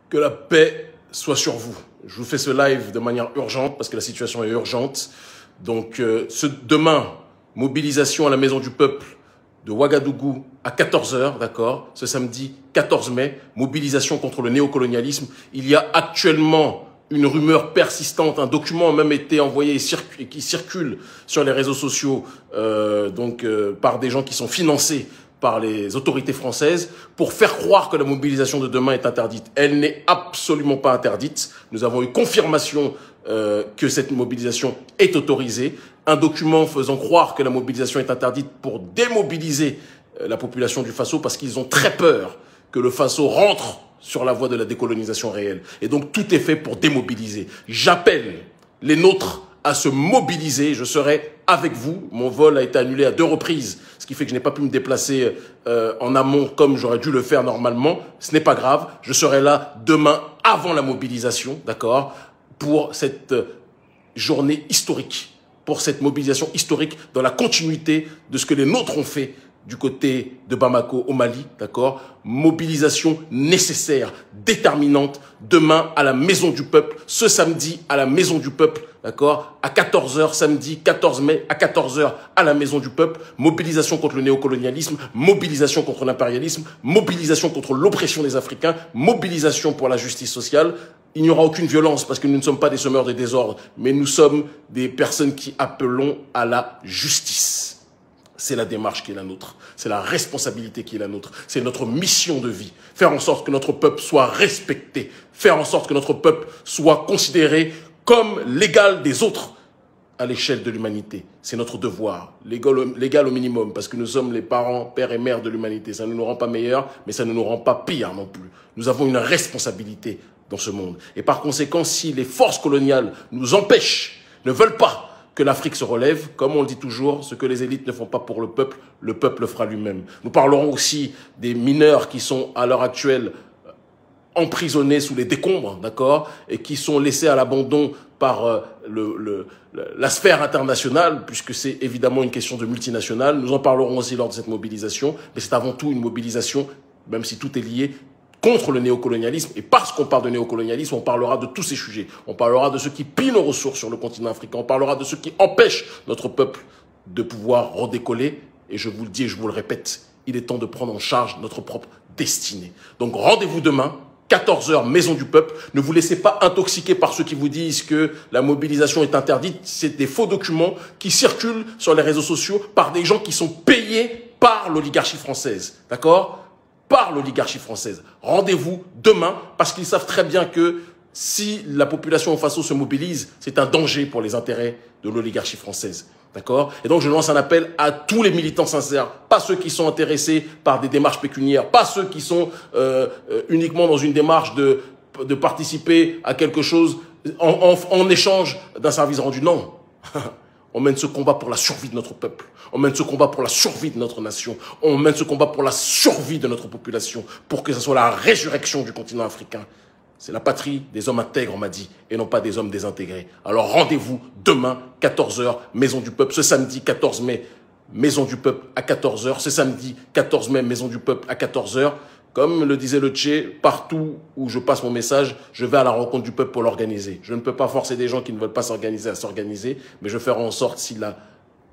Que la paix soit sur vous. Je vous fais ce live de manière urgente parce que la situation est urgente. Donc, demain, mobilisation à la Maison du Peuple de Ouagadougou à 14 h, d'accord? Ce samedi 14 mai, mobilisation contre le néocolonialisme. Il y a actuellement une rumeur persistante, un document a même été envoyé et qui circule sur les réseaux sociaux par des gens qui sont financés par les autorités françaises pour faire croire que la mobilisation de demain est interdite. Elle n'est absolument pas interdite. Nous avons eu confirmation que cette mobilisation est autorisée. Un document faisant croire que la mobilisation est interdite pour démobiliser la population du Faso parce qu'ils ont très peur que le Faso rentre sur la voie de la décolonisation réelle. Et donc tout est fait pour démobiliser. J'appelle les nôtres à se mobiliser. Je serai avec vous. Mon vol a été annulé à 2 reprises, ce qui fait que je n'ai pas pu me déplacer en amont comme j'aurais dû le faire normalement. Ce n'est pas grave. Je serai là demain avant la mobilisation, d'accord, pour cette journée historique, pour cette mobilisation historique dans la continuité de ce que les nôtres ont fait du côté de Bamako au Mali, d'accord? Mobilisation nécessaire, déterminante, demain à la Maison du Peuple, ce samedi à la Maison du Peuple, d'accord? À 14 h, samedi 14 mai, à 14 h à la Maison du Peuple, mobilisation contre le néocolonialisme, mobilisation contre l'impérialisme, mobilisation contre l'oppression des Africains, mobilisation pour la justice sociale. Il n'y aura aucune violence parce que nous ne sommes pas des semeurs de désordre, mais nous sommes des personnes qui appelons à la justice. C'est la démarche qui est la nôtre, c'est la responsabilité qui est la nôtre, c'est notre mission de vie. Faire en sorte que notre peuple soit respecté, faire en sorte que notre peuple soit considéré comme l'égal des autres à l'échelle de l'humanité. C'est notre devoir, l'égal au minimum, parce que nous sommes les parents, pères et mères de l'humanité. Ça ne nous rend pas meilleurs, mais ça ne nous rend pas pire non plus. Nous avons une responsabilité dans ce monde. Et par conséquent, si les forces coloniales nous empêchent, ne veulent pas que l'Afrique se relève, comme on le dit toujours, ce que les élites ne font pas pour le peuple le fera lui-même. Nous parlerons aussi des mineurs qui sont à l'heure actuelle emprisonnés sous les décombres, d'accord, et qui sont laissés à l'abandon par la sphère internationale, puisque c'est évidemment une question de multinationales. Nous en parlerons aussi lors de cette mobilisation, mais c'est avant tout une mobilisation, même si tout est lié, contre le néocolonialisme. Et parce qu'on parle de néocolonialisme, on parlera de tous ces sujets. On parlera de ceux qui pillent nos ressources sur le continent africain. On parlera de ceux qui empêchent notre peuple de pouvoir redécoller. Et je vous le dis et je vous le répète, il est temps de prendre en charge notre propre destinée. Donc rendez-vous demain, 14 h, Maison du Peuple. Ne vous laissez pas intoxiquer par ceux qui vous disent que la mobilisation est interdite. C'est des faux documents qui circulent sur les réseaux sociaux par des gens qui sont payés par l'oligarchie française. D'accord ? Par l'oligarchie française. Rendez-vous demain parce qu'ils savent très bien que si la population au Faso se mobilise, c'est un danger pour les intérêts de l'oligarchie française. D'accord? Et donc je lance un appel à tous les militants sincères, pas ceux qui sont intéressés par des démarches pécuniaires, pas ceux qui sont uniquement dans une démarche de participer à quelque chose en échange d'un service rendu. Non. On mène ce combat pour la survie de notre peuple. On mène ce combat pour la survie de notre nation. On mène ce combat pour la survie de notre population, pour que ce soit la résurrection du continent africain. C'est la patrie des hommes intègres, on m'a dit, et non pas des hommes désintégrés. Alors rendez-vous demain, 14 h, Maison du Peuple. Ce samedi 14 mai, Maison du Peuple à 14 h. Ce samedi 14 mai, Maison du Peuple à 14 h. Comme le disait le Tché, partout où je passe mon message, je vais à la rencontre du peuple pour l'organiser. Je ne peux pas forcer des gens qui ne veulent pas s'organiser à s'organiser, mais je ferai en sorte, si la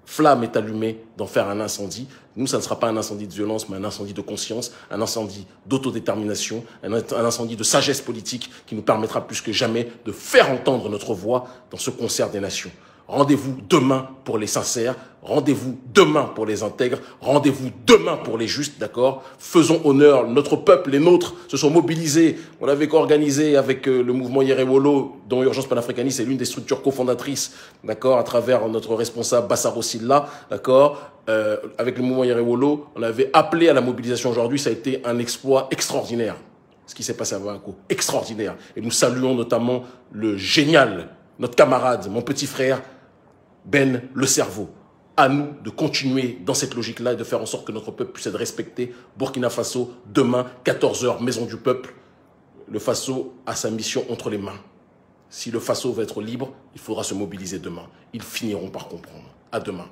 flamme est allumée, d'en faire un incendie. Nous, ça ne sera pas un incendie de violence, mais un incendie de conscience, un incendie d'autodétermination, un incendie de sagesse politique qui nous permettra plus que jamais de faire entendre notre voix dans ce concert des nations. Rendez-vous demain pour les sincères, rendez-vous demain pour les intègres, rendez-vous demain pour les justes, d'accord? Faisons honneur, notre peuple, les nôtres se sont mobilisés. On avait organisé avec le mouvement Yerewolo, dont Urgence Panafricaniste est l'une des structures cofondatrices, d'accord, à travers notre responsable Bassaro Silla, d'accord? Avec le mouvement Yerewolo, on avait appelé à la mobilisation aujourd'hui, ça a été un exploit extraordinaire, ce qui s'est passé à Bamako, extraordinaire. Et nous saluons notamment le génial, notre camarade, mon petit frère, Ben le cerveau. À nous de continuer dans cette logique-là et de faire en sorte que notre peuple puisse être respecté. Burkina Faso, demain, 14 h, Maison du Peuple. Le Faso a sa mission entre les mains. Si le Faso veut être libre, il faudra se mobiliser demain. Ils finiront par comprendre. À demain.